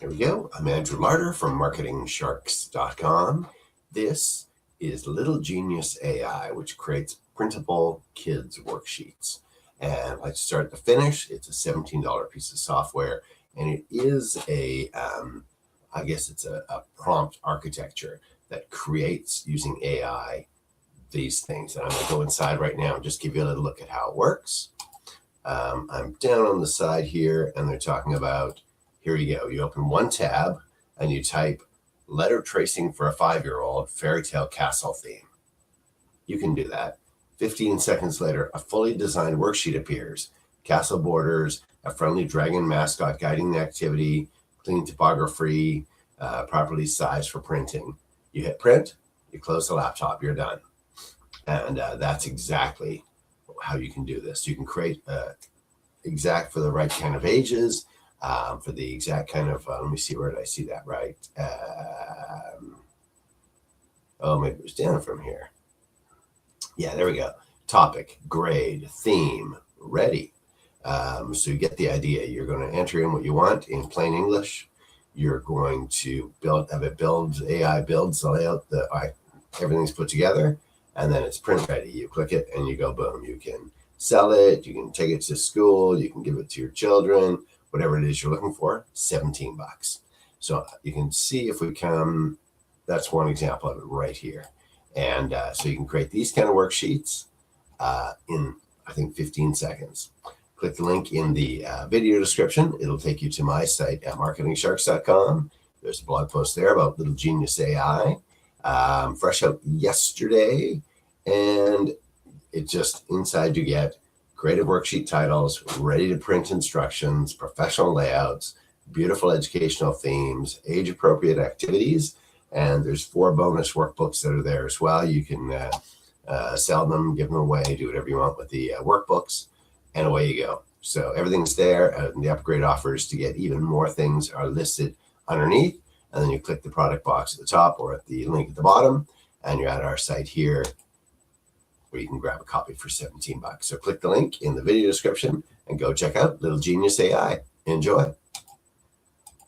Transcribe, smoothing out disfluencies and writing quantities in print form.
Here we go. I'm Andrew Martyr from marketingsharks.com. This is Little Genius AI, which creates printable kids worksheets. And like start to finish, it's a $17 piece of software, and it is I guess it's a prompt architecture that creates using AI these things. And I'm going to go inside right now and just give you a little look at how it works. I'm down on the side here, and they're talking about, here you go. You open one tab and you type letter tracing for a 5-year-old fairy tale castle theme. You can do that. 15 seconds later, a fully designed worksheet appears. Castle borders, a friendly dragon mascot guiding the activity, clean typography, properly sized for printing. You hit print, you close the laptop, you're done. And that's exactly how you can do this. You can create exact for the right kind of ages, for the exact kind of, let me see, where did I see that right? Oh, maybe it was down from here. Yeah, there we go. Topic, grade, theme, ready. So you get the idea. You're going to enter in what you want in plain English. You're going to have it builds, AI builds the layout, everything's put together, and then it's print ready. You click it and you go, boom. You can sell it. You can take it to school. You can give it to your children. Whatever it is you're looking for, $17. So you can see if we come, that's one example of it right here. And so you can create these kind of worksheets in, I think, 15 seconds. Click the link in the video description. It'll take you to my site at marketingsharks.com. There's a blog post there about Little Genius AI, fresh out yesterday. And it just, inside you get creative worksheet titles, ready to print instructions, professional layouts, beautiful educational themes, age-appropriate activities, and there's 4 bonus workbooks that are there as well. You can sell them, give them away, do whatever you want with the workbooks, and away you go. So everything's there, and the upgrade offers to get even more things are listed underneath, and then you click the product box at the top or at the link at the bottom, and you're at our site here, where you can grab a copy for $17. So click the link in the video description and go check out Little Genius AI. Enjoy.